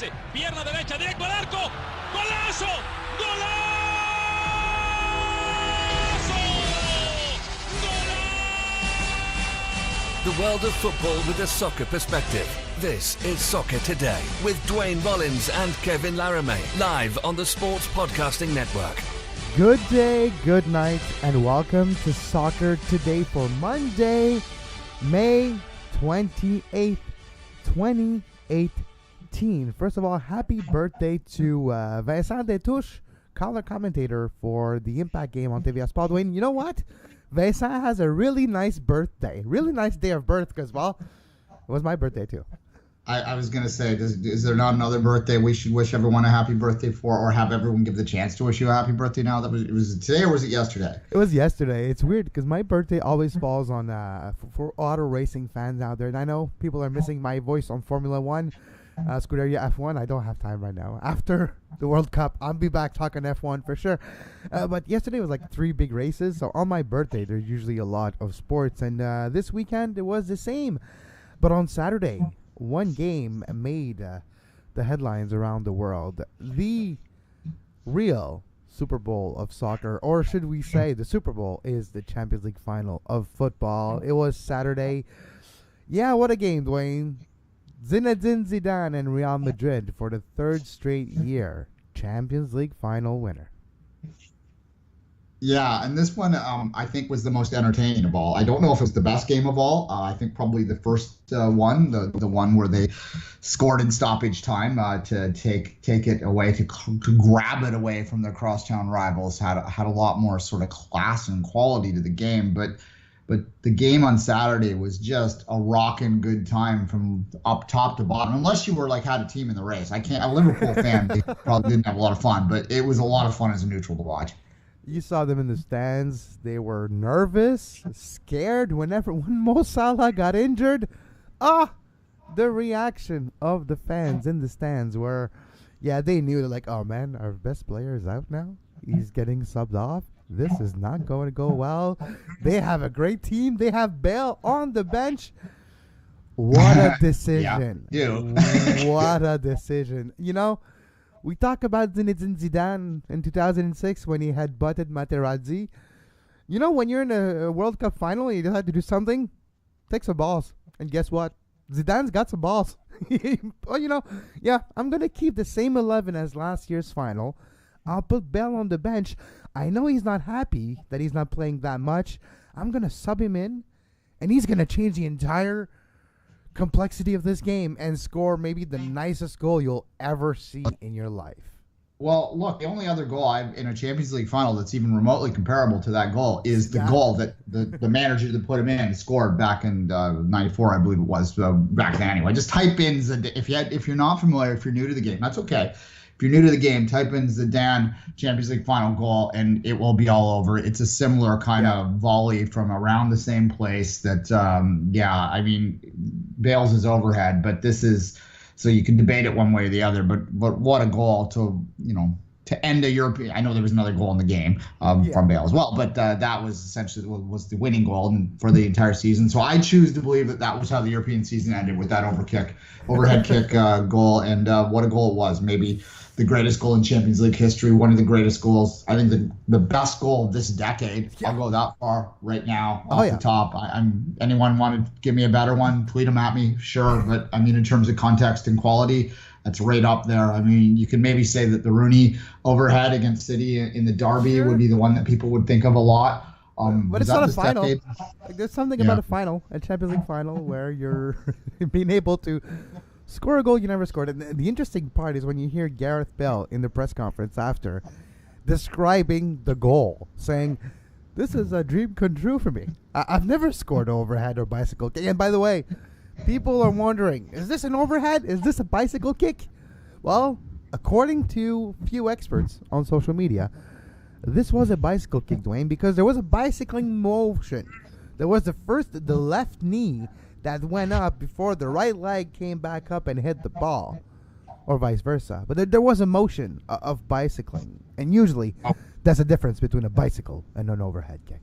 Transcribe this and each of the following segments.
pase, pierna derecha, directo al arco, golazo, golazo, golazo! The world of football with a soccer perspective. This is Soccer Today with Duane, Rollins and Kevin Laramee, live on the Sports Podcasting Network. Good day, good night, and welcome to Soccer Today for Monday, May 28th, 2018. First of all, happy birthday to Vincent Détouche, color commentator for the Impact game on TVA Sport. Duane, you know what? Vincent has a really nice birthday, really nice day of birth because, well, it was my birthday too. I was going to say, is there not another birthday we should wish everyone a happy birthday for, or have everyone give the chance to wish you a happy birthday now? Was it today or was it yesterday? It was yesterday. It's weird because my birthday always falls on, for auto racing fans out there. And I know people are missing my voice on Formula 1, Scuderia F1. I don't have time right now. After the World Cup, I'll be back talking F1 for sure. But yesterday was like 3 big races. So on my birthday, there's usually a lot of sports. And this weekend, it was the same. But on Saturday, one game made the headlines around the world. The real Super Bowl of soccer, or should we say the Super Bowl is the Champions League final of football. It was Saturday. Yeah, what a game, Duane. Zinedine Zidane and Real Madrid for the 3rd straight year. Champions League final winner. Yeah, and this one I think was the most entertaining of all. I don't know if it's the best game of all. I think probably the first one, the one where they scored in stoppage time to take it away, to grab it away from their crosstown rivals, had a lot more sort of class and quality to the game. But the game on Saturday was just a rocking good time from up top to bottom. Unless you were had a team in the race, a Liverpool fan probably didn't have a lot of fun, but it was a lot of fun as a neutral to watch. You saw them in the stands. They were nervous, scared when Mo Salah got injured. The reaction of the fans in the stands were, yeah, they knew, they're like, oh man, our best player is out now. He's getting subbed off. This is not going to go well. They have a great team. They have Bale on the bench. What a decision. What a decision. You know, we talk about Zinedine Zidane in 2006 when he had butted Materazzi. You know, when you're in a World Cup final and you have to do something, take some balls. And guess what? Zidane's got some balls. Well, you know, yeah, I'm going to keep the same 11 as last year's final. I'll put Bell on the bench. I know he's not happy that he's not playing that much. I'm going to sub him in, and he's going to change the entire complexity of this game and score maybe the nicest goal you'll ever see in your life. Well, look, the only other goal in a Champions League final that's even remotely comparable to that goal is the goal that the manager that put him in scored back in '94, I believe it was, back then anyway. Just type in if you're not familiar, if you're new to the game, that's okay. If you're new to the game, type in Zidane Champions League final goal, and it will be all over. It's a similar kind of volley from around the same place that, Bale's is overhead, but this is, so you can debate it one way or the other, but what a goal to end a European. I know there was another goal in the game from Bale as well, but that was essentially was the winning goal for the entire season. So I choose to believe that was how the European season ended, with that overhead kick goal, and what a goal it was. Maybe the greatest goal in Champions League history, one of the greatest goals. I think the best goal of this decade. Yeah. I'll go that far right now off the top. Anyone want to give me a better one? Tweet them at me, sure. But I mean, in terms of context and quality, that's right up there. I mean, you can maybe say that the Rooney overhead against City in the derby would be the one that people would think of a lot. But it's not a final. There's something about a final, a Champions League final, where you're being able to score a goal you never scored. And the interesting part is when you hear Gareth Bale in the press conference after describing the goal, saying, this is a dream come true for me. I've never scored overhead or bicycle kick. And by the way, people are wondering, is this an overhead? Is this a bicycle kick? Well, according to few experts on social media, this was a bicycle kick, Duane, because there was a bicycling motion. There was the left knee that went up before the right leg came back up and hit the ball, or vice versa. But there was a motion of bicycling, and usually that's the difference between a bicycle and an overhead kick.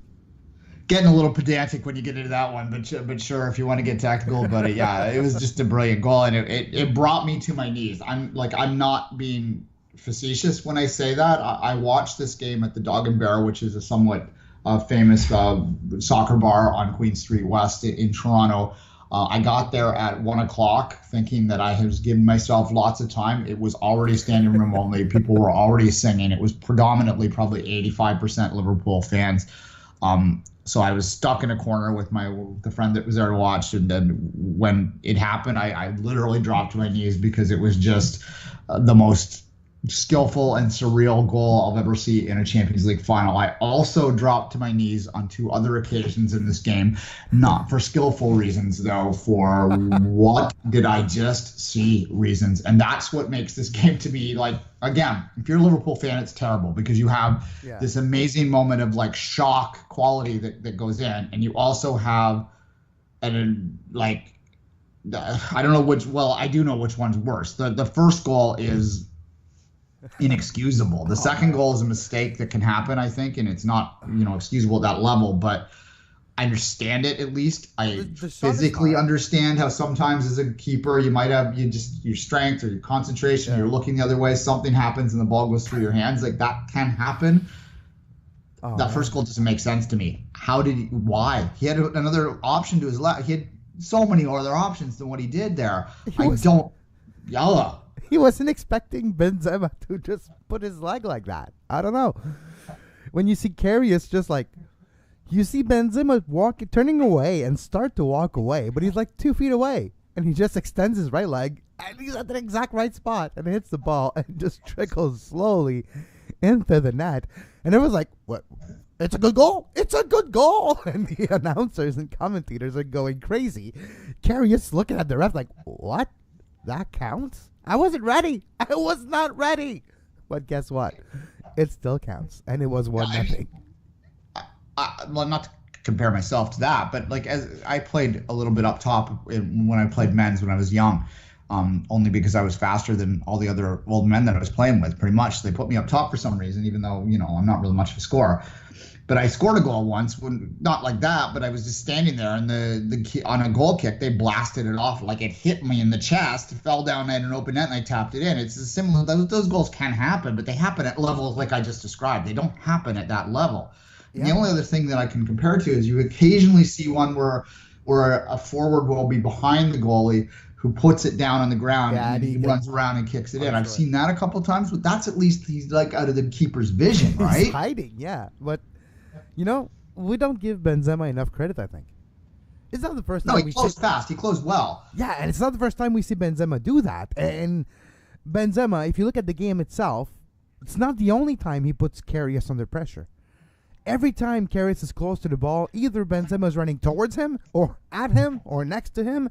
getting a little pedantic when you get into that one, but sure, if you want to get technical, but yeah, it was just a brilliant goal, and it brought me to my knees. I'm not being facetious when I say that. I watched this game at the Dog and Bear, which is a somewhat famous soccer bar on Queen Street West in Toronto. I got there at 1:00 thinking that I was giving myself lots of time. It was already standing room only. People were already singing. It was predominantly probably 85% Liverpool fans. So I was stuck in a corner with the friend that was there to watch. And then when it happened, I literally dropped to my knees because it was just the most skillful and surreal goal I'll ever see in a Champions League final. I also dropped to my knees on 2 other occasions in this game, not for skillful reasons, though, for what did I just see reasons. And that's what makes this game to me, like, again, if you're a Liverpool fan, it's terrible because you have this amazing moment of like shock quality that goes in, and you also have I don't know I do know which one's worse. The first goal is inexcusable. The second goal is a mistake that can happen, I think, and it's not, excusable at that level, but I understand it at least. I physically understand how sometimes as a keeper you might have your strength or your concentration, you're looking the other way, something happens and the ball goes through your hands. Like that can happen. First goal doesn't make sense to me. Why? He had another option to his left. He had so many other options than what he did there. He wasn't expecting Benzema to just put his leg like that. I don't know. When you see Karius, just like, you see Benzema turning away and start to walk away, but he's like 2 feet away, and he just extends his right leg, and he's at the exact right spot, and hits the ball, and just trickles slowly into the net. And it was like, what? It's a good goal. It's a good goal. And the announcers and commentators are going crazy. Karius looking at the ref like, what? That counts? I wasn't ready. I was not ready. But guess what? It still counts. And it was 1-0. Well, not to compare myself to that, but like as I played a little bit up top when I played men's when I was young, only because I was faster than all the other old men that I was playing with, pretty much. They put me up top for some reason, even though, I'm not really much of a scorer. But I scored a goal once, not like that, but I was just standing there, and on a goal kick, they blasted it off like it hit me in the chest, fell down at an open net, and I tapped it in. It's similar. Those goals can happen, but they happen at levels like I just described. They don't happen at that level. Yeah. The only other thing that I can compare to is you occasionally see one where a forward will be behind the goalie who puts it down on the ground and he runs around and kicks it in. I've seen that a couple of times, but that's at least he's like out of the keeper's vision, right? He's hiding, yeah. But we don't give Benzema enough credit, I think. It's not the first time he closed fast. He closed well. Yeah, and it's not the first time we see Benzema do that. And Benzema, if you look at the game itself, it's not the only time he puts Karius under pressure. Every time Karius is close to the ball, either Benzema is running towards him or at him or next to him.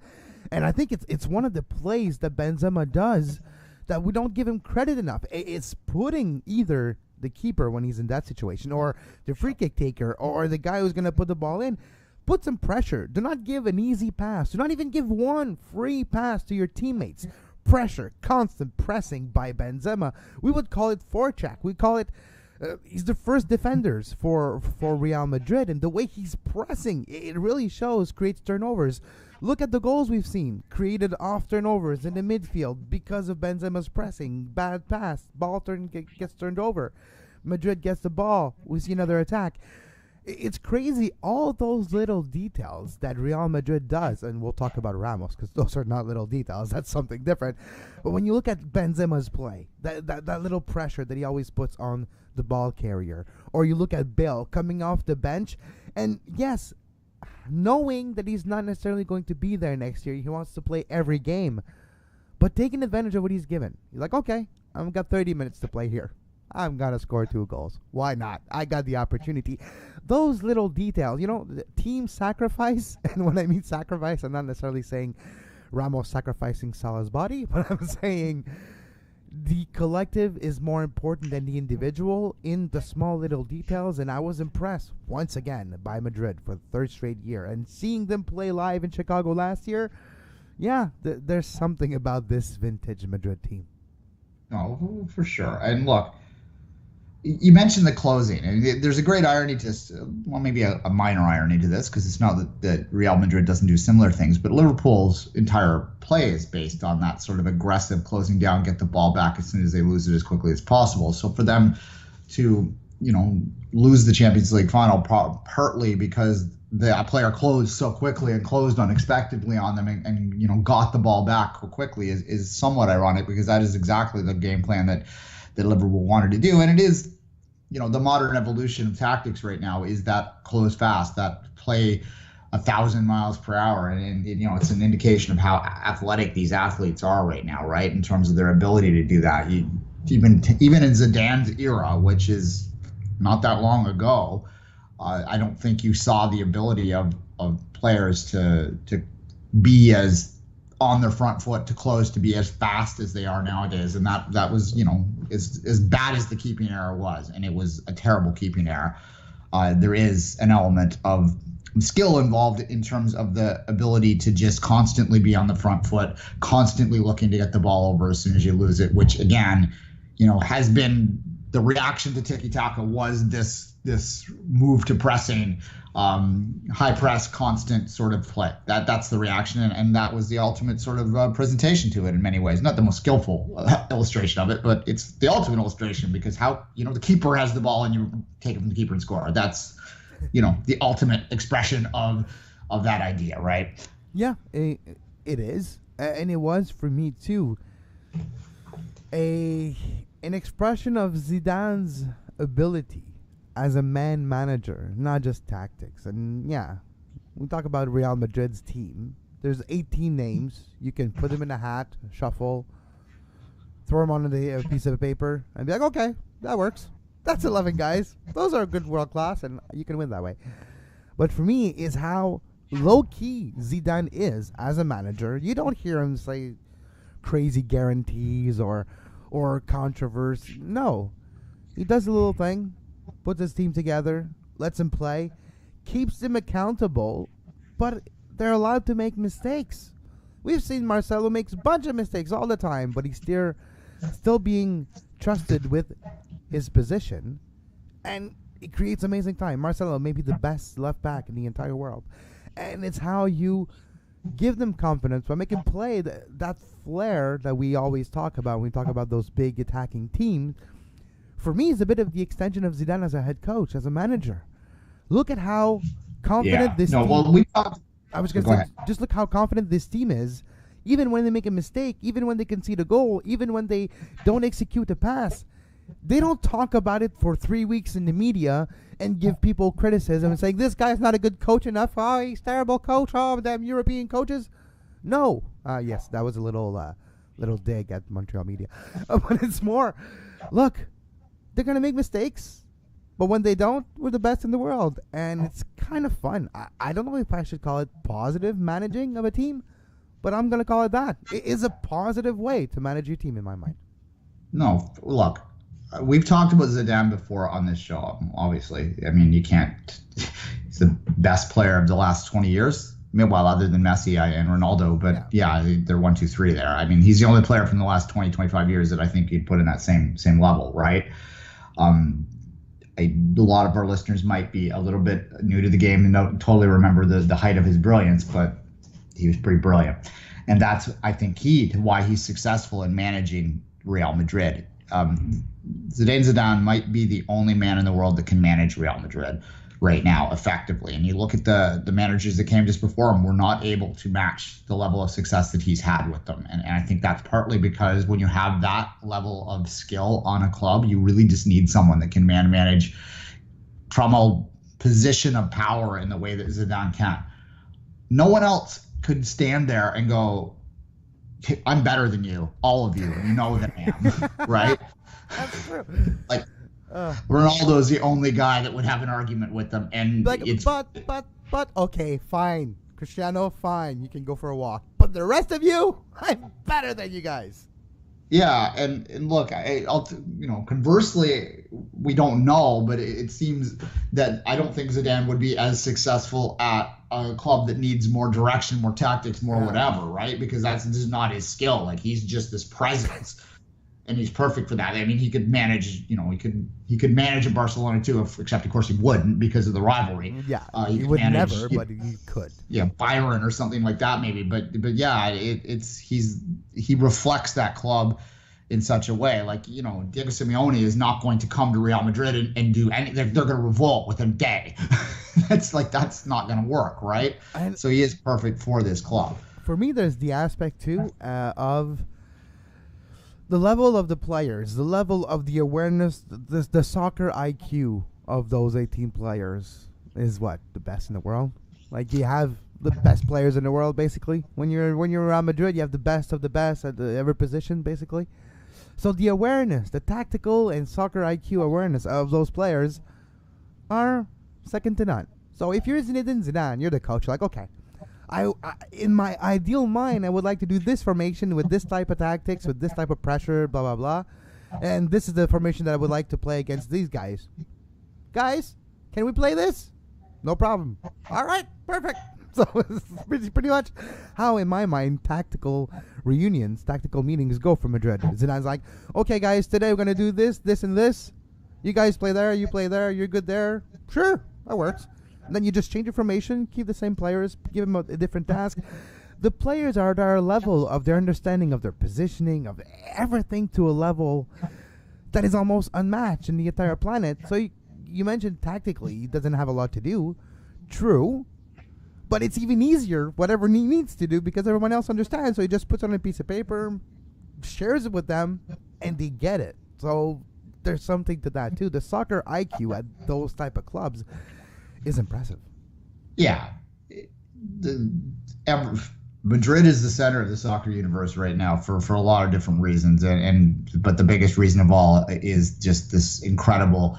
And I think it's one of the plays that Benzema does that we don't give him credit enough. It's putting either the keeper when he's in that situation, or the free kick taker, or the guy who's going to put the ball in. Put some pressure. Do not give an easy pass. Do not even give one free pass to your teammates. Pressure, constant pressing by Benzema. We would call it forecheck. We call it he's the first defenders for Real Madrid, and the way he's pressing, it really shows, creates turnovers. Look at the goals we've seen, created off turnovers in the midfield because of Benzema's pressing. Bad pass, ball gets turned over. Madrid gets the ball, we see another attack. It's crazy, all those little details that Real Madrid does, and we'll talk about Ramos because those are not little details, that's something different. But when you look at Benzema's play, that little pressure that he always puts on the ball carrier, or you look at Bale coming off the bench, and yes, knowing that he's not necessarily going to be there next year, he wants to play every game, but taking advantage of what he's given. He's like, okay, I've got 30 minutes to play here. I'm going to score 2 goals. Why not? I got the opportunity. Those little details, the team sacrifice, and when I mean sacrifice, I'm not necessarily saying Ramos sacrificing Salah's body, but I'm saying the collective is more important than the individual in the small little details, and I was impressed once again by Madrid for the 3rd straight year. And seeing them play live in Chicago last year, there's something about this vintage Madrid team. Oh, for sure. And look, You mentioned the closing, and there's a great irony to this, well, maybe a minor irony to this, because it's not that Real Madrid doesn't do similar things, but Liverpool's entire play is based on that sort of aggressive closing down, get the ball back as soon as they lose it as quickly as possible. So for them to, lose the Champions League final partly because the player closed so quickly and closed unexpectedly on them and got the ball back quickly is somewhat ironic, because that is exactly the game plan that Liverpool wanted to do. And it is, the modern evolution of tactics right now is that close fast, that play 1,000 miles per hour. And it's an indication of how athletic these athletes are right now, right? In terms of their ability to do that. Even in Zidane's era, which is not that long ago, I don't think you saw the ability of players to be as on their front foot, to close, to be as fast as they are nowadays. And that was, as bad as the keeping error was, and it was a terrible keeping error. There is an element of skill involved in terms of the ability to just constantly be on the front foot, constantly looking to get the ball over as soon as you lose it, which again, has been the reaction to tiki-taka was this move to pressing, high press, constant sort of play. That's the reaction, and that was the ultimate sort of presentation to it in many ways. Not the most skillful illustration of it, but it's the ultimate illustration, because how the keeper has the ball and you take it from the keeper and score. That's the ultimate expression of that idea, right? Yeah, it is, and it was for me too. An expression of Zidane's ability as a man manager, not just tactics. And yeah, we talk about Real Madrid's team. There's 18 names. You can put them in a hat, shuffle, throw them on a piece of paper, and be like, okay, that works. That's 11 guys. Those are good world class, and you can win that way. But for me, is how low-key Zidane is as a manager. You don't hear him say crazy guarantees or controversy. No. He does a little thing, puts his team together, lets them play, keeps them accountable, but they're allowed to make mistakes. We've seen Marcelo makes a bunch of mistakes all the time, but he's still being trusted with his position, and it creates amazing time. Marcelo may be the best left back in the entire world, and it's how you give them confidence by making play that flair that we always talk about when we talk about those big attacking teams. For me, is a bit of the extension of Zidane as a head coach, as a manager. Look at how confident this team. I was going to say, just look how confident this team is, even when they make a mistake, even when they concede a goal, even when they don't execute a pass. They don't talk about it for 3 weeks in the media and give people criticism and saying, this guy's not a good coach enough. Oh, he's terrible coach. Oh, damn European coaches. No. Yes, that was a little dig at Montreal media. But it's more, look, they're going to make mistakes, but when they don't, we're the best in the world. And it's kind of fun. I don't know if I should call it positive managing of a team, but I'm going to call it that. It is a positive way to manage your team in my mind. No, look, we've talked about Zidane before on this show, obviously. I mean, you can't. He's the best player of the last 20 years. Well, other than Messi and Ronaldo, but yeah, they're 1, 2, 3 there. I mean, he's the only player from the last 20, 25 years that I think you'd put in that same level, right? A lot of our listeners might be a little bit new to the game and don't totally remember the height of his brilliance, but he was pretty brilliant. And that's, I think, key to why he's successful in managing Real Madrid. Zinedine Zidane might be the only man in the world that can manage Real Madrid right now effectively. And you look at the managers that came just before him, were not able to match the level of success that he's had with them. And I think that's partly because when you have that level of skill on a club, you really just need someone that can manage from a position of power in the way that Zidane can. No one else could stand there and go, I'm better than you, all of you, and you know that I am, right? That's true. Like, Ronaldo's the only guy that would have an argument with them, and like, it's... But, okay, fine. Cristiano, fine, you can go for a walk. But the rest of you, I'm better than you guys. Yeah, and look, conversely, we don't know, but it seems that I don't think Zidane would be as successful at a club that needs more direction, more tactics, more whatever, right? Because that's just not his skill. Like, he's just this presence. and he's perfect for that. I mean, he could manage, he could manage a Barcelona too, except of course he wouldn't because of the rivalry. Yeah, he would never, but he could. Yeah, Byron or something like that maybe. But yeah, he reflects that club in such a way. Like, Diego Simeone is not going to come to Real Madrid and do anything. They're going to revolt within a day. That's not going to work, right? So he is perfect for this club. For me, there's the aspect too of the level of the players, the level of the awareness, the soccer IQ of those 18 players is the best in the world. Like, you have the best players in the world, basically. When you're Real Madrid, you have the best of the best at every position, basically. So the awareness, the tactical and soccer IQ awareness of those players are second to none. So if you're Zinedine Zidane, you're the coach, like, okay, I in my ideal mind, I would like to do this formation with this type of tactics, with this type of pressure, blah, blah, blah. And this is the formation that I would like to play against these guys. Guys, can we play this? No problem. All right, perfect. So it's pretty much how, in my mind, tactical meetings go for Madrid. Zidane's like, okay, guys, today we're going to do this, this, and this. You guys play there, you play there, you're good there. Sure, that works. And then you just change your formation, keep the same players, give them a different task. The players are at our level of their understanding of their positioning, of everything, to a level that is almost unmatched in the entire planet. So you mentioned tactically he doesn't have a lot to do. True. But it's even easier, whatever he needs to do, because everyone else understands. So he just puts it on a piece of paper, shares it with them, and they get it. So there's something to that, too. The soccer IQ at those type of clubs is impressive. Yeah. Madrid is the center of the soccer universe right now for a lot of different reasons. But the biggest reason of all is just this incredible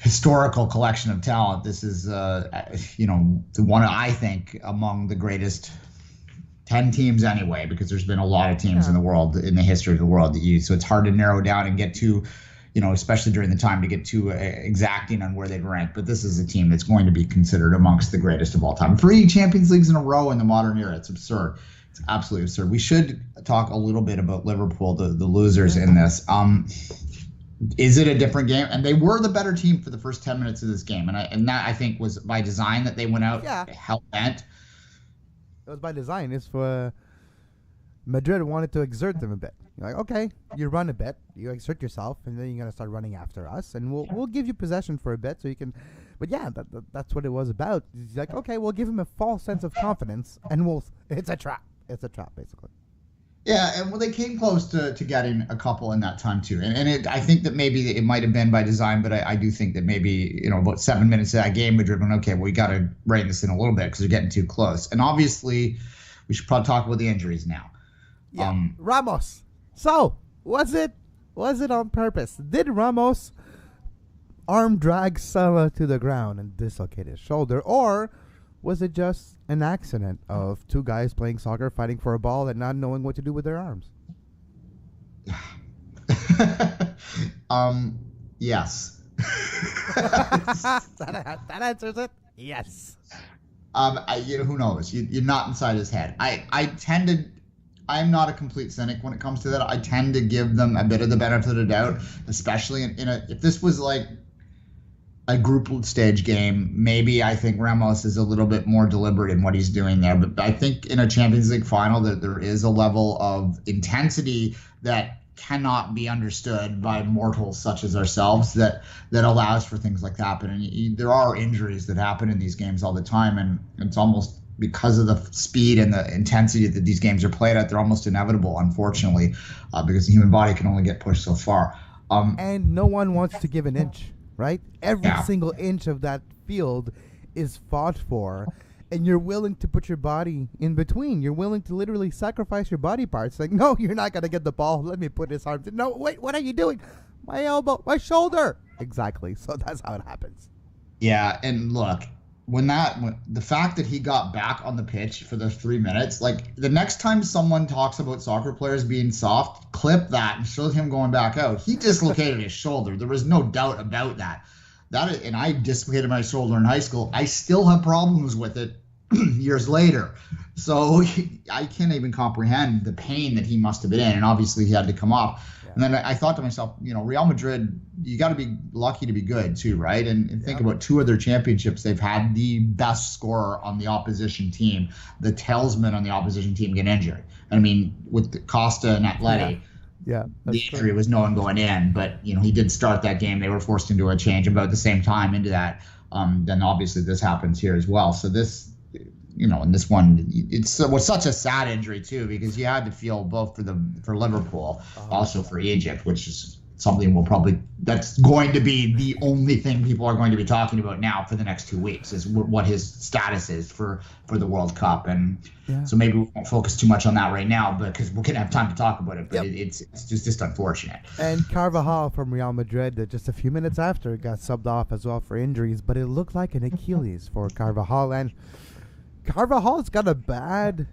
historical collection of talent. This is, the one, I think, among the greatest 10 teams anyway, because there's been a lot of teams in the world, in the history of the world, so it's hard to narrow down and get to, especially during the time, to get too exacting on where they'd rank. But this is a team that's going to be considered amongst the greatest of all time. 3 Champions Leagues in a row in the modern era. It's absurd. It's absolutely absurd. We should talk a little bit about Liverpool, the losers in this. Is it a different game? And they were the better team for the first 10 minutes of this game. And that, I think, was by design, that they went out hell-bent. It was by design. It's for Madrid wanted to exert them a bit. You're like, okay, you run a bit, you exert yourself, and then you're going to start running after us, and we'll give you possession for a bit so you can. But yeah, that's what it was about. It's like, okay, we'll give him a false sense of confidence, and it's a trap. It's a trap, basically. Yeah, and they came close to getting a couple in that time too, and I think that maybe it might have been by design, but I do think that maybe about 7 minutes of that game, Madrid went, okay, well, we got to rein this in a little bit because they're getting too close. And obviously, we should probably talk about the injuries now. Yeah, Ramos. So was it on purpose? Did Ramos arm drag Salah to the ground and dislocate his shoulder, or was it just an accident of 2 guys playing soccer, fighting for a ball, and not knowing what to do with their arms? Yes. that answers it. Yes. Who knows? You're not inside his head. I'm not a complete cynic when it comes to that. I tend to give them a bit of the benefit of the doubt, especially if this was like a group stage game, maybe I think Ramos is a little bit more deliberate in what he's doing there. But I think in a Champions League final that there is a level of intensity that cannot be understood by mortals such as ourselves that allows for things like that happening. And there are injuries that happen in these games all the time, and it's almost because of the speed and the intensity that these games are played at, they're almost inevitable, unfortunately, because the human body can only get pushed so far. And no one wants to give an inch. Right? Every single inch of that field is fought for, and you're willing to put your body in between. You're willing to literally sacrifice your body parts. Like, no, you're not going to get the ball. Let me put his arms in. No, wait, what are you doing? My elbow, my shoulder. Exactly. So that's how it happens. Yeah, and look, when the fact that he got back on the pitch for those 3 minutes, like the next time someone talks about soccer players being soft, clip that and show him going back out. He dislocated his shoulder. There was no doubt about that. And I dislocated my shoulder in high school. I still have problems with it years later. So I can't even comprehend the pain that he must have been in. And obviously he had to come off. And then I thought to myself, Real Madrid, you got to be lucky to be good too, right? And think about 2 of their championships. They've had the best scorer on the opposition team, the talisman on the opposition team, get injured. I mean, with Costa and Atleti, the injury was no one going in, but he did start that game. They were forced into a change about the same time into that. Then obviously this happens here as well. So this, in this one, it was such a sad injury too, because you had to feel both for Liverpool, also for Egypt, which is something that's going to be the only thing people are going to be talking about now for the next 2 weeks, is what his status is for the World Cup. And so maybe we won't focus too much on that right now, because we're going to have time to talk about it, but it's just unfortunate. And Carvajal from Real Madrid, just a few minutes after, got subbed off as well for injuries, but it looked like an Achilles for Carvajal. And Carvajal's got a bad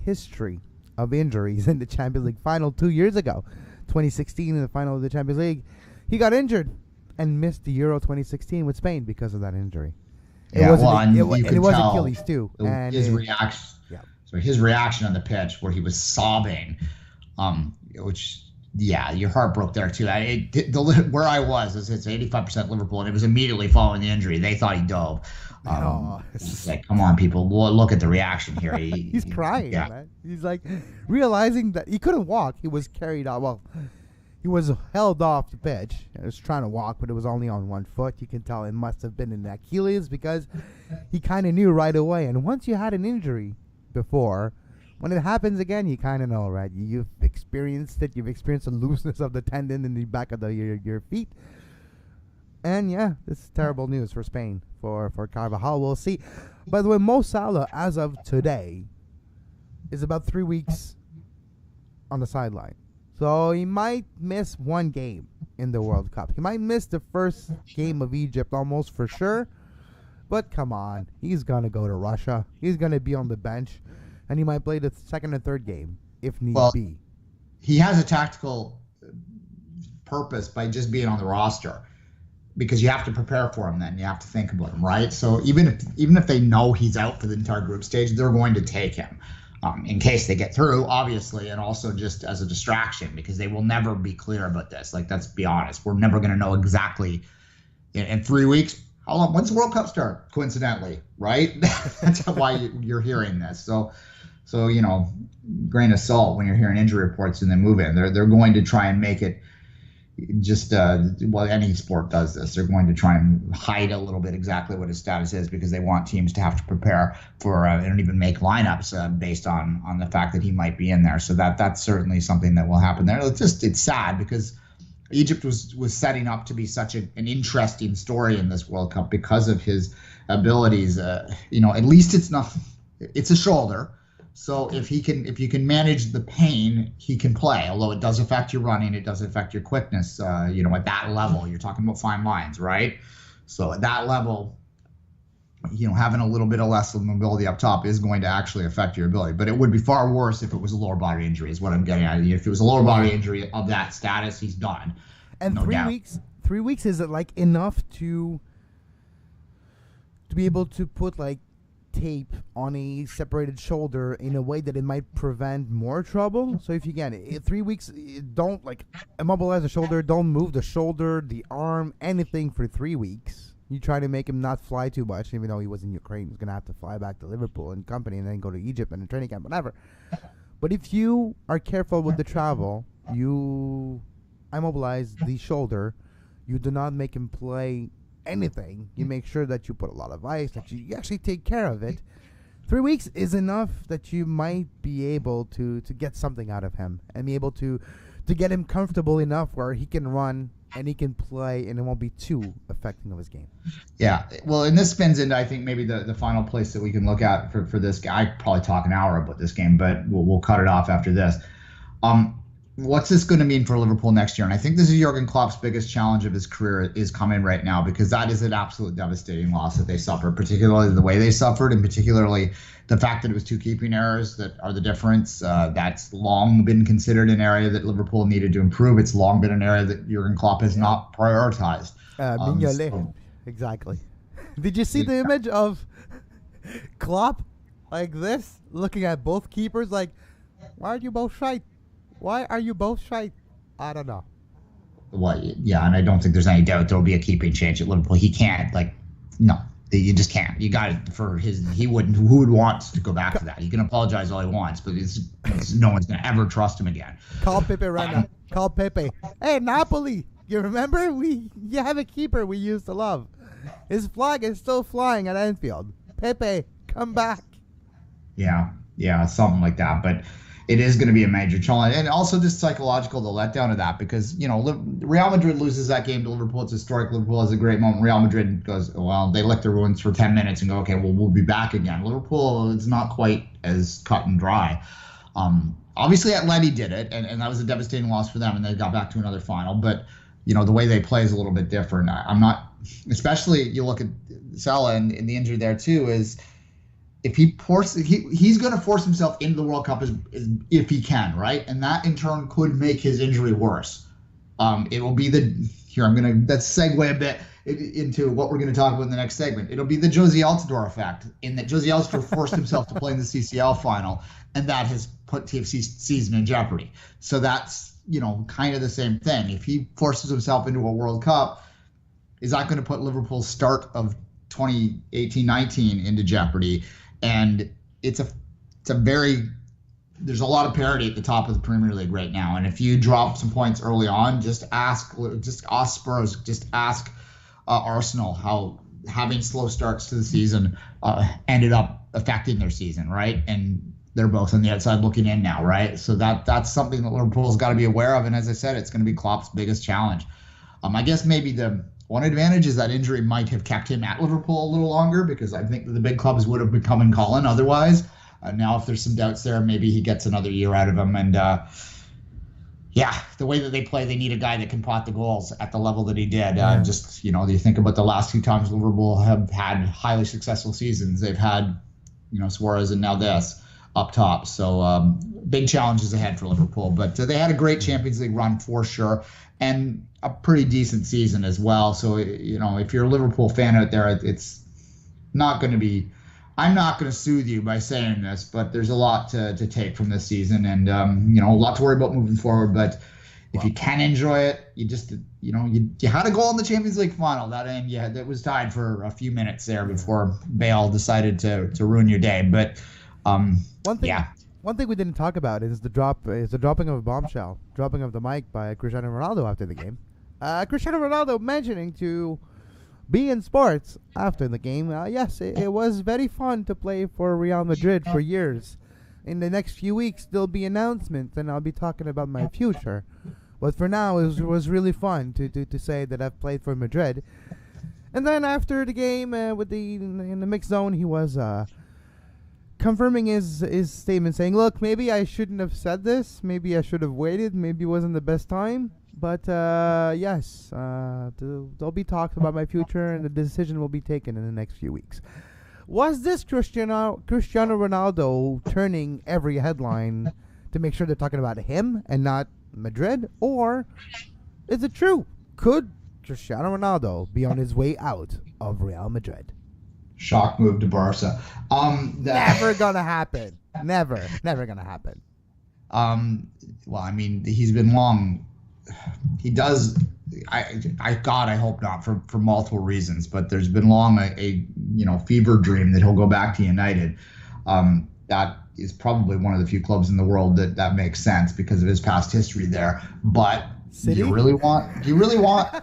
history of injuries in the Champions League final 2 years ago. 2016 in the final of the Champions League, he got injured and missed the Euro 2016 with Spain because of that injury. It was Achilles too. And his reaction on the pitch, where he was sobbing, which your heart broke there too. Where I was, it's 85% Liverpool, and it was immediately following the injury. They thought he dove. It's like, come on, people, look at the reaction here. He's crying, man. He's like realizing that he couldn't walk. He was carried out. Well, he was held off the pitch. He was trying to walk, but it was only on one foot. You can tell it must have been an Achilles, because he kind of knew right away. And once you had an injury before, when it happens again, you kind of know, right? You've experienced it. You've experienced the looseness of the tendon in the back of your feet. And this is terrible news for Spain, for Carvajal. We'll see. By the way, Mo Salah, as of today, is about 3 weeks on the sideline. So he might miss one game in the World Cup. He might miss the first game of Egypt almost for sure. But come on, he's going to go to Russia. He's going to be on the bench. And he might play the second and third game if need be. He has a tactical purpose by just being on the roster, because you have to prepare for him then. You have to think about him, right? So even if they know he's out for the entire group stage, they're going to take him in case they get through, obviously, and also just as a distraction, because they will never be clear about this. Like, let's be honest. We're never going to know exactly in 3 weeks. How long? When's the World Cup start? Coincidentally, right? That's why you're hearing this. So grain of salt when you're hearing injury reports and then move in. They're going to try and make it just any sport does this. They're going to try and hide a little bit exactly what his status is, because they want teams to have to prepare for and even make lineups based on the fact that he might be in there. So that's certainly something that will happen there. It's sad, because Egypt was setting up to be such an interesting story in this World Cup because of his abilities. At least it's a shoulder. So if you can manage the pain, he can play. Although it does affect your running, it does affect your quickness. At that level, you're talking about fine lines, right? So at that level, having a little bit of less mobility up top is going to actually affect your ability. But it would be far worse if it was a lower body injury, is what I'm getting at. If it was a lower body injury of that status, he's done. And 3 weeks is it like enough to be able to put like tape on a separated shoulder in a way that it might prevent more trouble? So if you can, 3 weeks, don't like immobilize the shoulder, don't move the shoulder, the arm, anything for 3 weeks. You try to make him not fly too much, even though he was in Ukraine. He's going to have to fly back to Liverpool and company and then go to Egypt and a training camp, whatever. But if you are careful with the travel, you immobilize the shoulder, you do not make him play anything. You make sure that you put a lot of ice, that you actually take care of it. 3 weeks is enough that you might be able to get something out of him and be able to get him comfortable enough where he can run and he can play and it won't be too affecting of his game. Yeah, well, and this spins into, I think, maybe the final place that we can look at for this guy. I could probably talk an hour about this game, but we'll cut it off after this. What's this going to mean for Liverpool next year? And I think this is Jurgen Klopp's biggest challenge of his career is coming right now, because that is an absolute devastating loss that they suffered, particularly the way they suffered, and particularly the fact that it was two keeping errors that are the difference. That's long been considered an area that Liverpool needed to improve. It's long been an area that Jurgen Klopp has not prioritized. Exactly. Did you see the image of Klopp like this, looking at both keepers like, why are you both shite? Why are you both shy? I don't know. Well, yeah, and I don't think there's any doubt there will be a keeping change at Liverpool. He can't, no, you just can't. You got it for his. Who would want to go back to that? He can apologize all he wants, but no one's going to ever trust him again. Call Pepe right now. Call Pepe. Hey, Napoli, you remember? You have a keeper we used to love. His flag is still flying at Anfield. Pepe, come back. Yeah, something like that. But it is going to be a major challenge, and also just psychological, the letdown of that, because Real Madrid loses that game to Liverpool. It's historic. Liverpool has a great moment. Real Madrid goes, well, they lick their wounds for 10 minutes and go, okay, well, we'll be back again. Liverpool is not quite as cut and dry. Obviously, Atleti did it, and that was a devastating loss for them, and they got back to another final. But the way they play is a little bit different. I'm not, especially you look at Salah and the injury there too, is. If he's going to force himself into the World Cup if he can, right? And that in turn could make his injury worse. It will be let's segue a bit into what we're going to talk about in the next segment. It'll be the Josie Altidore effect, in that Josie Altidore forced himself to play in the CCL final, and that has put TFC's season in jeopardy. So that's, kind of the same thing. If he forces himself into a World Cup, is that going to put Liverpool's start of 2018-19 into jeopardy? And there's a lot of parity at the top of the Premier League right now. And if you drop some points early on, just ask Spurs, just ask Arsenal how having slow starts to the season ended up affecting their season, right? And they're both on the outside looking in now, right? So that's something that Liverpool's got to be aware of. And as I said, it's going to be Klopp's biggest challenge. I guess maybe the one advantage is that injury might have kept him at Liverpool a little longer, because I think that the big clubs would have been coming calling otherwise. Now, if there's some doubts there, maybe he gets another year out of him. And, the way that they play, they need a guy that can pot the goals at the level that he did. You think about the last 2 times Liverpool have had highly successful seasons. They've had, Suarez and now this up top. So big challenges ahead for Liverpool. But they had a great Champions League run for sure, and a pretty decent season as well. So, if you're a Liverpool fan out there, it's not going to be – I'm not going to soothe you by saying this, but there's a lot to take from this season, and, a lot to worry about moving forward. But if you can enjoy it, you just – you had a goal in the Champions League final. That was tied for a few minutes there before Bale decided to ruin your day. But One thing we didn't talk about is the dropping of a bombshell, dropping of the mic by Cristiano Ronaldo after the game. Cristiano Ronaldo mentioning to be in sports after the game. Yes, it was very fun to play for Real Madrid for years. In the next few weeks, there'll be announcements, and I'll be talking about my future. But for now, it was really fun to say that I've played for Madrid. And then after the game, in the mixed zone, he was confirming his statement, saying, look, maybe I shouldn't have said this. Maybe I should have waited. Maybe it wasn't the best time. But, yes, there'll be talks about my future, and the decision will be taken in the next few weeks. Was this Cristiano Ronaldo turning every headline to make sure they're talking about him and not Madrid? Or is it true? Could Cristiano Ronaldo be on his way out of Real Madrid? Shock move to Barca. Never gonna happen. Never gonna happen. Well, I mean, he's been long. He does. I hope not for multiple reasons, but there's been long a fever dream that he'll go back to United. That is probably one of the few clubs in the world that makes sense because of his past history there. But do you really want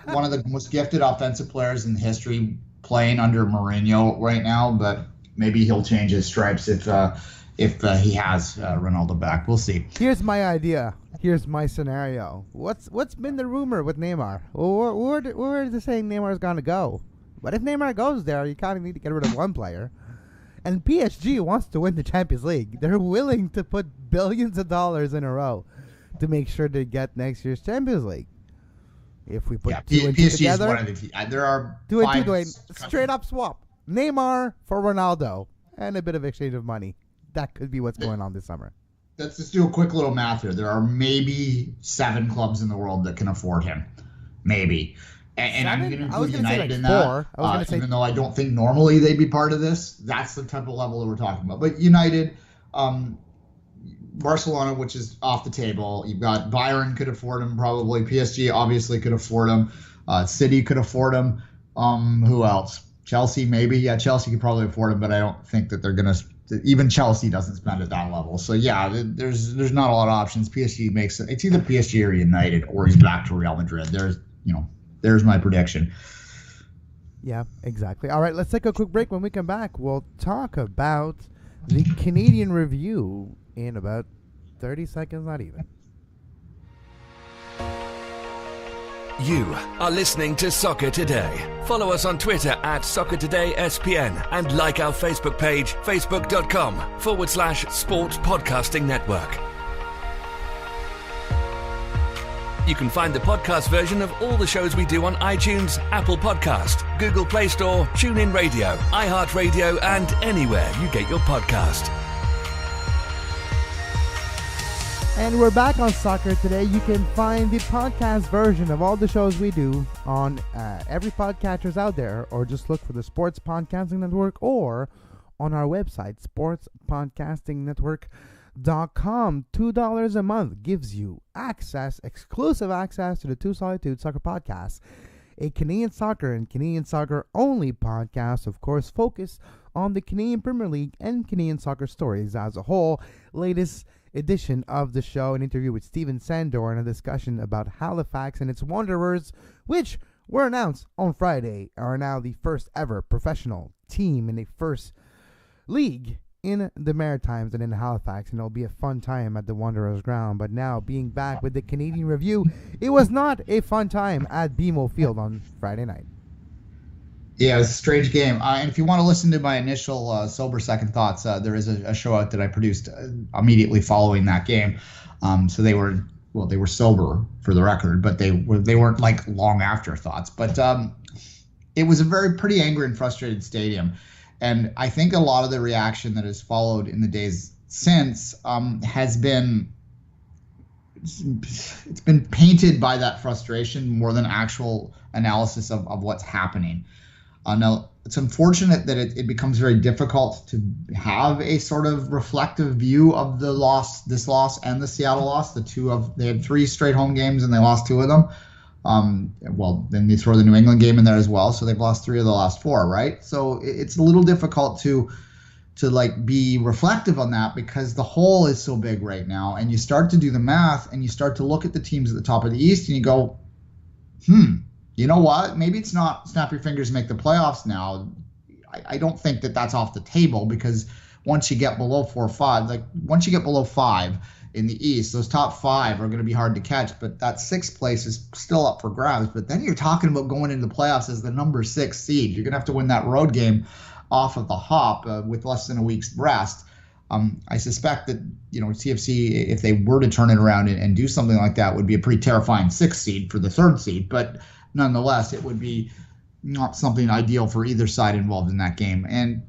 one of the most gifted offensive players in history playing under Mourinho right now? But maybe he'll change his stripes if he has Ronaldo back. We'll see. Here's my idea. Here's my scenario. What's been the rumor with Neymar? Where is the saying Neymar's gonna go? But if Neymar goes there, you kind of need to get rid of one player. And PSG wants to win the Champions League. They're willing to put billions of dollars in a row to make sure they get next year's Champions League. If we put two and two together, one of the, there are two and two, Dwayne, straight up swap Neymar for Ronaldo and a bit of exchange of money. That could be what's going on this summer. Let's just do a quick little math here. There are maybe 7 clubs in the world that can afford him. Maybe. And I'm going to include United in that. Even though I don't think normally they'd be part of this. That's the type of level that we're talking about. But United, Barcelona, which is off the table. You've got Bayern could afford him probably. PSG obviously could afford him. City could afford him. Who else? Chelsea maybe. Yeah, Chelsea could probably afford him, but I don't think that they're gonna. Even Chelsea doesn't spend at that level. So yeah, there's not a lot of options. PSG makes it. It's either PSG or United, or he's back to Real Madrid. There's my prediction. Yeah, exactly. All right, let's take a quick break. When we come back, we'll talk about the Canadian Review in about 30 seconds, not even. You are listening to Soccer Today. Follow us on Twitter at SoccerTodaySPN and like our Facebook page, facebook.com/Sports Podcasting Network. You can find the podcast version of all the shows we do on iTunes, Apple Podcast, Google Play Store, TuneIn Radio, iHeartRadio, and anywhere you get your podcast. And we're back on Soccer Today. You can find the podcast version of all the shows we do on every podcatcher's out there, or just look for the Sports Podcasting Network, or on our website, sportspodcastingnetwork.com. $2 a month gives you exclusive access to the Two Solitude Soccer Podcasts, a Canadian soccer and Canadian soccer only podcast, of course, focused on the Canadian Premier League and Canadian soccer stories as a whole. Latest edition of the show, an interview with Steven Sandor and a discussion about Halifax and its Wanderers, which were announced on Friday, are now the first ever professional team in a first league in the Maritimes and in Halifax, and it'll be a fun time at the Wanderers ground. But now, being back with the Canadian Review, it was not a fun time at BMO Field on Friday night. Yeah, it was a strange game. And if you want to listen to my initial sober second thoughts, there is a show out that I produced immediately following that game. So they were sober for the record, but they weren't like long afterthoughts. But it was a pretty angry and frustrated stadium. And I think a lot of the reaction that has followed in the days since has been it's been painted by that frustration more than actual analysis of what's happening. Now, it's unfortunate that it becomes very difficult to have a sort of reflective view of this loss and the Seattle loss. They had 3 straight home games and they lost 2 of them. Well, then they throw the New England game in there as well, so they've lost 3 of the last 4, right? So it's a little difficult to like be reflective on that because the hole is so big right now, and you start to do the math and you start to look at the teams at the top of the East and you go, you know what? Maybe it's not snap your fingers and make the playoffs now. I don't think that that's off the table, because once you get below 4 or 5, once you get below 5 in the East, those top 5 are going to be hard to catch, but that 6th place is still up for grabs. But then you're talking about going into the playoffs as the number 6 seed. You're going to have to win that road game off of the hop with less than a week's rest. I suspect that, TFC, if they were to turn it around and do something like that, would be a pretty terrifying 6th seed for the 3rd seed. But nonetheless, it would be not something ideal for either side involved in that game. And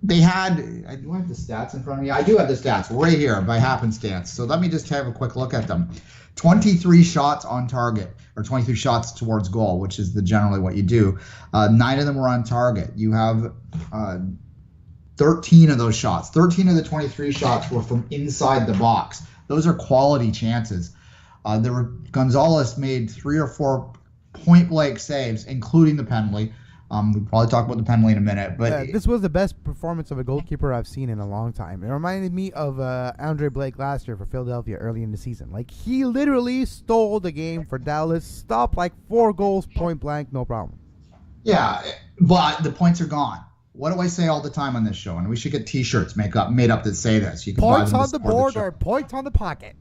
they had, do I have the stats in front of me? I do have the stats right here by happenstance. So let me just have a quick look at them. 23 shots on target, or 23 shots towards goal, which is generally what you do. 9 of them were on target. You have 13 of those shots. 13 of the 23 shots were from inside the box. Those are quality chances. Gonzalez made 3 or 4 point-blank saves, including the penalty. We'll probably talk about the penalty in a minute. But this was the best performance of a goalkeeper I've seen in a long time. It reminded me of Andre Blake last year for Philadelphia early in the season. He literally stole the game for Dallas, stopped 4 goals point-blank, no problem. Yeah, but the points are gone. What do I say all the time on this show? And we should get T-shirts made up that say this. You can points on the board or points on the pocket.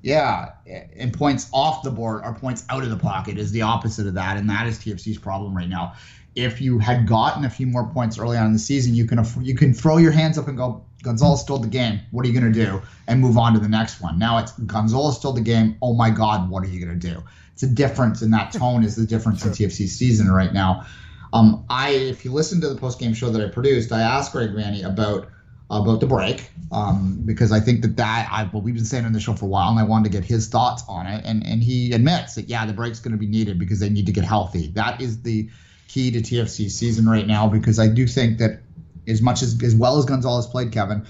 Yeah, and points off the board or points out of the pocket is the opposite of that, and that is TFC's problem right now. If you had gotten a few more points early on in the season, you can throw your hands up and go, Gonzalez stole the game. What are you going to do? And move on to the next one. Now it's Gonzalez stole the game. Oh my God, what are you going to do? It's a difference, and that tone is the difference in TFC's season right now. If you listen to the post-game show that I produced, I asked Greg Vanny about the break, because I think we've been saying on the show for a while, and I wanted to get his thoughts on it, and he admits that the break's going to be needed because they need to get healthy. That is the key to TFC's season right now, because I do think that as well as Gonzalez played, Kevin,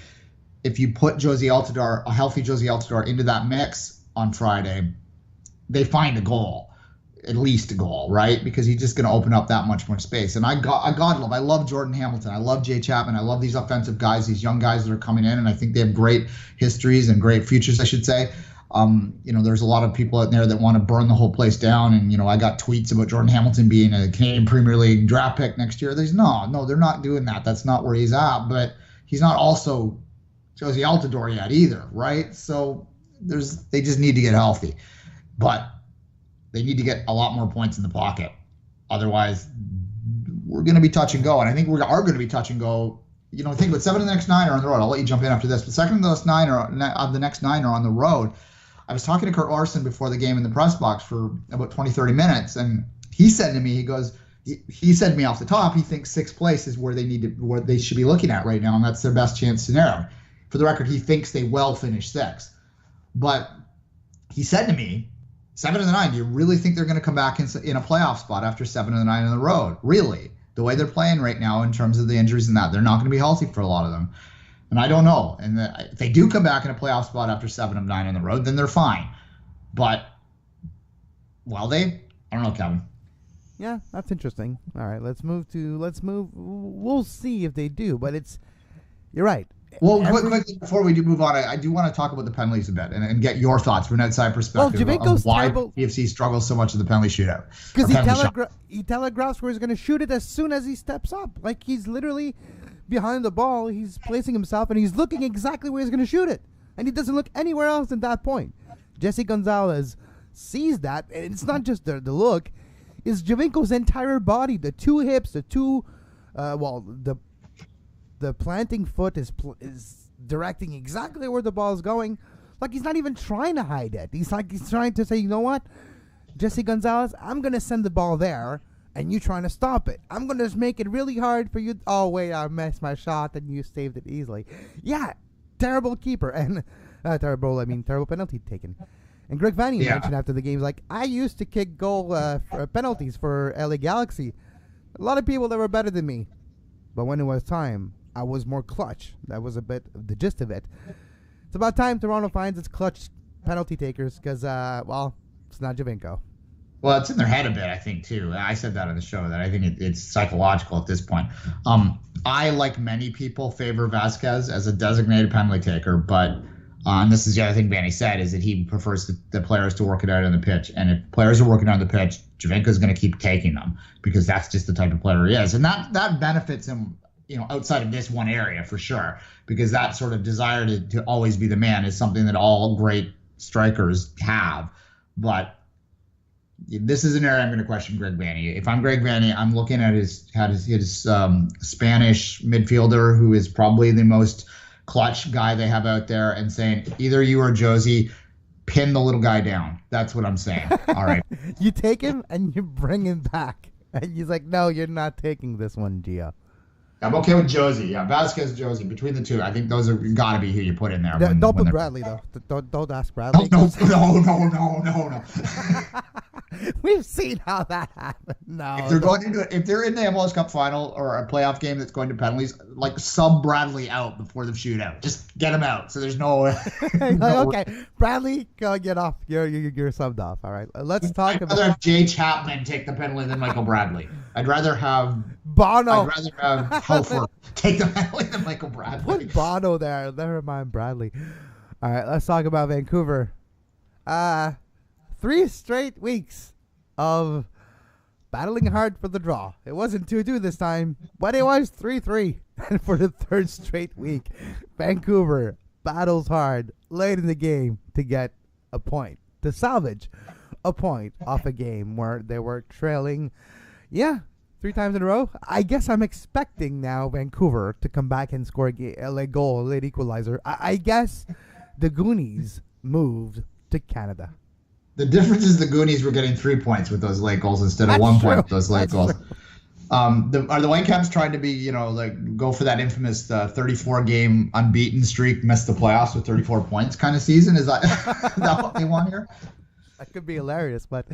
if you put a healthy Josie Altidore into that mix on Friday, they find a goal, at least a goal, right? Because he's just going to open up that much more space. And I love Jordan Hamilton. I love Jay Chapman. I love these offensive guys, these young guys that are coming in, and I think they have great histories and great futures, I should say. There's a lot of people out there that want to burn the whole place down. And, I got tweets about Jordan Hamilton being a Canadian Premier League draft pick next year. No, they're not doing that. That's not where he's at. But he's not also Josie Altidore yet either, right? So they just need to get healthy. But they need to get a lot more points in the pocket. Otherwise, we're going to be touch and go. And I think we are going to be touch and go. Think about 7 of the next 9 are on the road. I'll let you jump in after this. But 7 of the next 9 are on the road. I was talking to Kurt Larson before the game in the press box for about 20, 30 minutes. And he said to me, he said to me off the top, he thinks 6th place is where they should be looking at right now. And that's their best chance scenario. For the record, he thinks they will finish 6th. But he said to me, 7 of the 9, do you really think they're going to come back in a playoff spot after 7 of the 9 on the road? Really? The way they're playing right now in terms of the injuries and that, they're not going to be healthy for a lot of them. And I don't know. And if they do come back in a playoff spot after 7 of 9 on the road, then they're fine. But, I don't know, Kevin. Yeah, that's interesting. All right, let's move. We'll see if they do, but you're right. Well, quickly, before we do move on, I do want to talk about the penalties a bit and get your thoughts from an outside perspective of why PFC struggles so much in the penalty shootout. Because he telegraphs where he's going to shoot it as soon as he steps up. Like, he's literally behind the ball. He's placing himself, and he's looking exactly where he's going to shoot it. And he doesn't look anywhere else at that point. Jesse Gonzalez sees that, and it's not just the look. It's Giovinco's entire body, the 2 hips, the planting foot is directing exactly where the ball is going. Like, he's not even trying to hide it. He's trying to say, you know what, Jesse Gonzalez, I'm going to send the ball there, and you trying to stop it. I'm going to make it really hard for you. Oh, wait, I missed my shot, and you saved it easily. Yeah, terrible keeper. And terrible penalty taken. And Greg Vanney mentioned after the game, like, I used to kick penalties for LA Galaxy. A lot of people that were better than me. But when it was time, I was more clutch. That was a bit of the gist of it. It's about time Toronto finds its clutch penalty takers because, it's not Giovinco. Well, it's in their head a bit, I think, too. I said that on the show, that I think it's psychological at this point. I, like many people, favor Vasquez as a designated penalty taker, but and this is the other thing Vanney said, is that he prefers the players to work it out on the pitch. And if players are working on the pitch, Giovinco's going to keep taking them because that's just the type of player he is. And that benefits him, outside of this one area for sure, because that sort of desire to always be the man is something that all great strikers have. But this is an area I'm going to question Greg Vanney. If I'm Greg Vanney, I'm looking at his Spanish midfielder, who is probably the most clutch guy they have out there, and saying, either you or Josie, pin the little guy down. That's what I'm saying. All right. You take him and you bring him back. And he's like, no, you're not taking this one, Gio. I'm okay with Josie. Yeah, Vasquez, Josie. Between the two, I think those are got to be who you put in there. Don't put Bradley, though. Don't ask Bradley. No. We've seen how that happened. No. If they're in the MLS Cup final or a playoff game that's going to penalties, like, sub Bradley out before the shootout. Just get him out. So there's no. Okay, Bradley, go get off. You're subbed off. All right. Let's talk about. I'd rather have Jay Chapman take the penalty than Michael Bradley. I'd rather have Bono. I'd rather have Hofer take the penalty than Michael Bradley. Put Bono there. Never mind Bradley. All right, let's talk about Vancouver. 3 straight weeks of battling hard for the draw. It wasn't 2-2 this time, but it was 3-3. And for the 3rd straight week, Vancouver battles hard late in the game to get a point, to salvage a point off a game where they were trailing. 3 times in a row. I guess I'm expecting now Vancouver to come back and score a goal, a late equalizer. I guess the Goonies moved to Canada. The difference is the Goonies were getting 3 points with those late goals instead of 1 point with those late goals. Are the Whitecaps trying to be, go for that infamous 34-game unbeaten streak, miss the playoffs with 34 points kind of season? Is that what they want here? That could be hilarious, but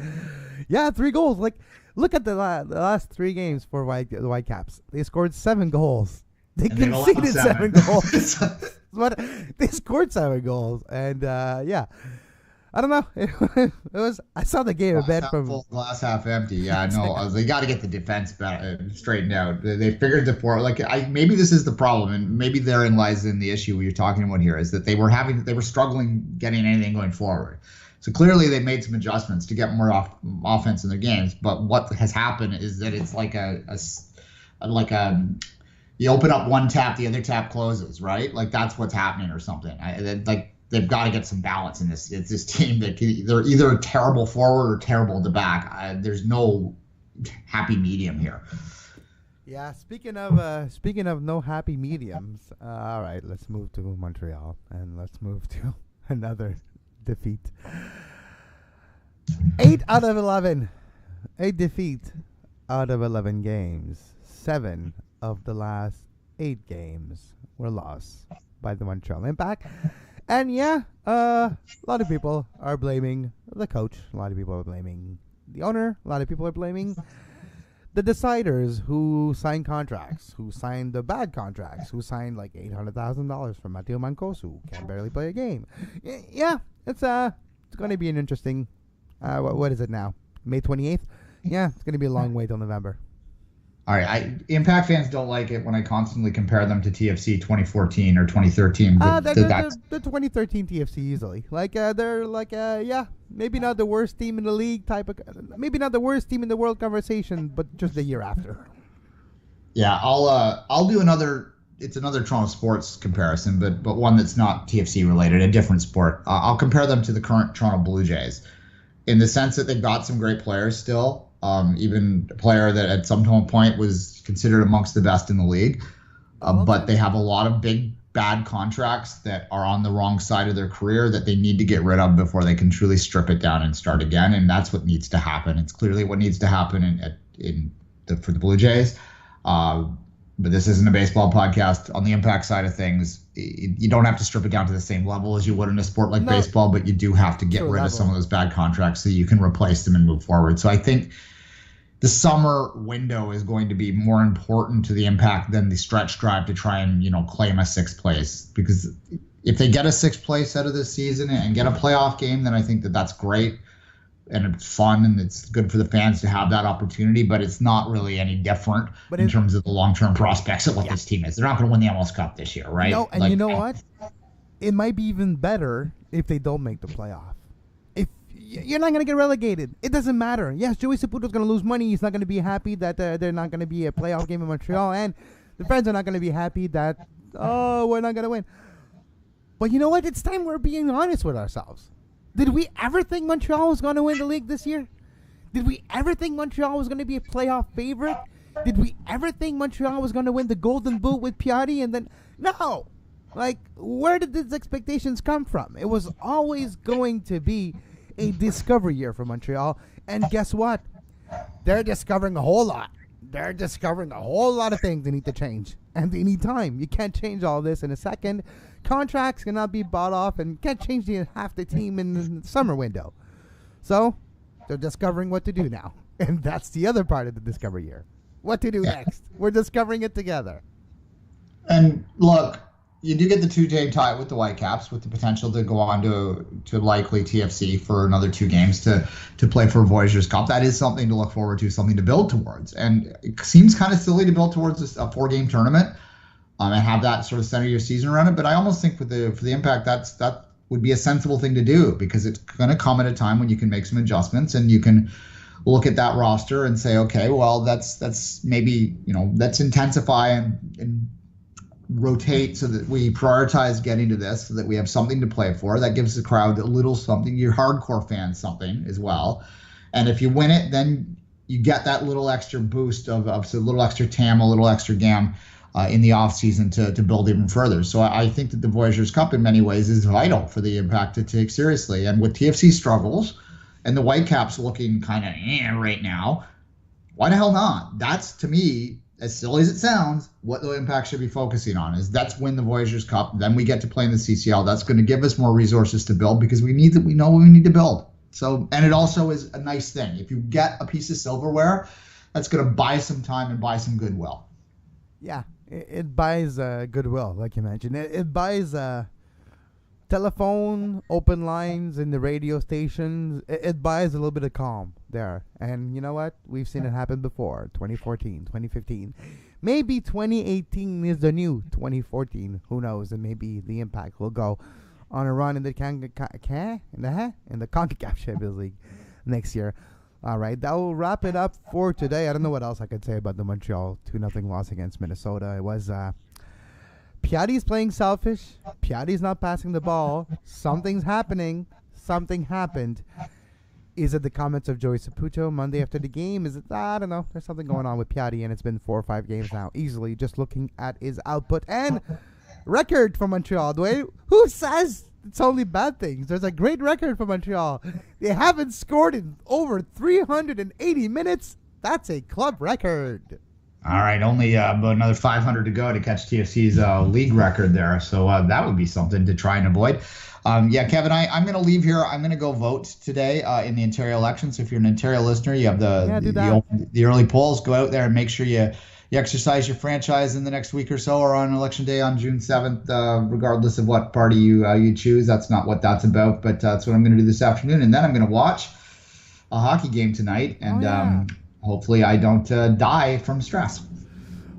3 goals. Like, look at the last 3 games for the Whitecaps. They scored 7 goals They And they've allowed conceded 7 goals. 7. But they scored 7 goals, and yeah, I don't know. It was. I saw the game a bit from full, glass half empty. Yeah, no, they got to get the defense straightened out. They figured the forward. Maybe this is the problem, and maybe therein lies in the issue you're talking about here, is that they were struggling getting anything going forward. So clearly they made some adjustments to get more offense in their games. But what has happened is that it's like you open up one tap, the other tap closes, right? Like that's what's happening or something. They've got to get some balance in this. It's this team that they're either terrible forward or terrible at the back. There's no happy medium here. Yeah, speaking of no happy mediums, all right, let's move to Montreal and let's move to another defeat. 8 out of 11. A defeat out of 11 games. 7 of the last 8 games were lost by the Montreal Impact. And yeah, a lot of people are blaming the coach. A lot of people are blaming the owner. A lot of people are blaming the deciders who signed contracts, who signed the bad contracts, who signed like $800,000 for Matteo Mancosu, who can barely play a game. Yeah, it's going to be an interesting. What is it now? May 28th. Yeah, it's going to be a long way till November. All right, Impact fans don't like it when I constantly compare them to TFC 2014 or 2013. They're the 2013 TFC easily. They're yeah, maybe not the worst team in the league maybe not the worst team in the world conversation, but just the year after. Yeah, I'll do another. It's another Toronto sports comparison, but one that's not TFC related, a different sport. I'll compare them to the current Toronto Blue Jays, in the sense that they've got some great players still. Even a player that at some point was considered amongst the best in the league. But they have a lot of big, bad contracts that are on the wrong side of their career that they need to get rid of before they can truly strip it down and start again. And that's what needs to happen. It's clearly what needs to happen for the Blue Jays. But this isn't a baseball podcast. On the Impact side of things, you don't have to strip it down to the same level as you would in a sport like baseball, but you do have to get rid of some of those bad contracts so you can replace them and move forward. So I think the summer window is going to be more important to the Impact than the stretch drive to try and, claim a 6th place. Because if they get a 6th place out of this season and get a playoff game, then I think that's great. And it's fun and it's good for the fans to have that opportunity, but it's not really any different in terms of the long-term prospects of what this team is. They're not going to win the MLS Cup this year, right? No, and you know what? It might be even better if they don't make the playoff. If you're not going to get relegated, it doesn't matter. Yes, Joey Saputo's going to lose money. He's not going to be happy that they're not going to be a playoff game in Montreal, and the fans are not going to be happy that, we're not going to win. But you know what? It's time we're being honest with ourselves. Did we ever think Montreal was going to win the league this year? Did we ever think Montreal was going to be a playoff favorite? Did we ever think Montreal was going to win the Golden Boot with Piatti? And then, no. Where did these expectations come from? It was always going to be a discovery year for Montreal. And guess what? They're discovering a whole lot. They're discovering a whole lot of things they need to change. And they need time. You can't change all this in a second. Contracts cannot be bought off, and can't change half the team in the summer window. So they're discovering what to do now. And that's the other part of the discovery year. What to do next. We're discovering it together. And look, you do get the 2-game tie with the Whitecaps, with the potential to go on to likely TFC for another 2 games to play for Voyageurs Cup. That is something to look forward to, something to build towards. And it seems kind of silly to build towards a 4-game tournament and have that sort of center your season around it. But I almost think for the Impact, that would be a sensible thing to do, because it's going to come at a time when you can make some adjustments and you can look at that roster and say, okay, well, that's maybe, let's intensify and rotate so that we prioritize getting to this, so that we have something to play for. That gives the crowd a little something, your hardcore fans something as well. And if you win it, then you get that little extra boost of a little extra TAM, a little extra GAM in the offseason to build even further. So I think that the Voyageurs Cup in many ways is vital for the Impact to take seriously. And with TFC struggles and the Whitecaps looking kind of right now, why the hell not? That's, to me, as silly as it sounds, what the Impact should be focusing on. Let's win the Voyageurs Cup. Then we get to play in the CCL. That's going to give us more resources to build, because we know what we need to build. So, and it also is a nice thing. If you get a piece of silverware, that's going to buy some time and buy some goodwill. Yeah, it buys goodwill, like you mentioned. It buys telephone, open lines in the radio stations. It buys a little bit of calm there. And you know what? We've seen it happen before. 2014, 2015. Maybe 2018 is the new 2014. Who knows? And maybe the Impact will go on a run in the CONCACAF Champions League next year. All right, that will wrap it up for today. I don't know what else I could say about the Montreal 2-0 loss against Minnesota. It was Piatti's playing selfish. Piatti's not passing the ball. Something's happening. Something happened. Is it the comments of Joey Saputo Monday after the game? Is it? I don't know. There's something going on with Piatti, and it's been 4 or 5 games now, easily, just looking at his output and record for Montreal. Duane, who says it's only bad things? There's a great record for Montreal. They haven't scored in over 380 minutes. That's a club record. All right, only about another 500 to go to catch TFC's league record there. So that would be something to try and avoid. Yeah, Kevin, I'm going to leave here. I'm going to go vote today in the Ontario elections. If you're an Ontario listener, you have the early polls. Go out there and make sure you exercise your franchise in the next week or so, or on election day on June 7th, regardless of what party you choose. That's not what that's about, but that's what I'm going to do this afternoon. And then I'm going to watch a hockey game tonight, and hopefully I don't die from stress.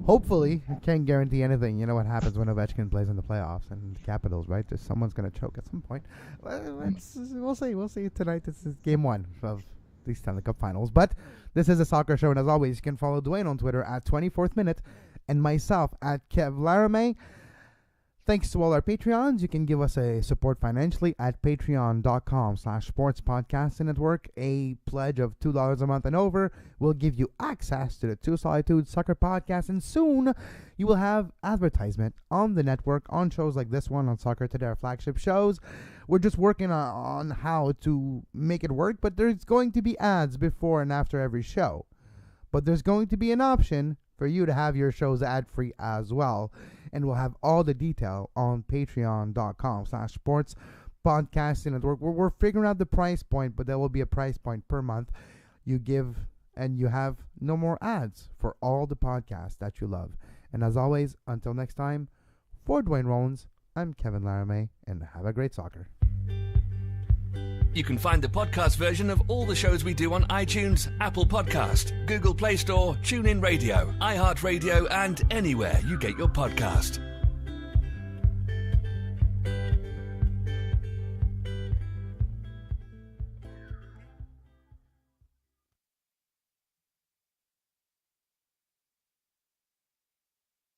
Hopefully. I can't guarantee anything. You know what happens when Ovechkin plays in the playoffs and the Capitals, right? Someone's going to choke at some point. We'll see. We'll see tonight. This is game 1 of the Stanley Cup Finals. But this is a soccer show, and as always, you can follow Duane on Twitter at 24th Minute and myself at Kev Laramee. Thanks to all our Patreons. You can give us a support financially at patreon.com/sportspodcasting network. A pledge of $2 a month and over will give you access to the Two Solitude Soccer Podcast, and soon you will have advertisement on the network on shows like this one, on Soccer Today, our flagship shows. We're just working on how to make it work, but there's going to be ads before and after every show. But there's going to be an option for you to have your shows ad-free as well. And we'll have all the detail on patreon.com/sportspodcasting network. We're figuring out the price point, but there will be a price point per month. You give and you have no more ads for all the podcasts that you love. And as always, until next time, for Duane Rollins, I'm Kevin Laramee, and have a great soccer. You can find the podcast version of all the shows we do on iTunes, Apple Podcast, Google Play Store, TuneIn Radio, iHeartRadio, and anywhere you get your podcast.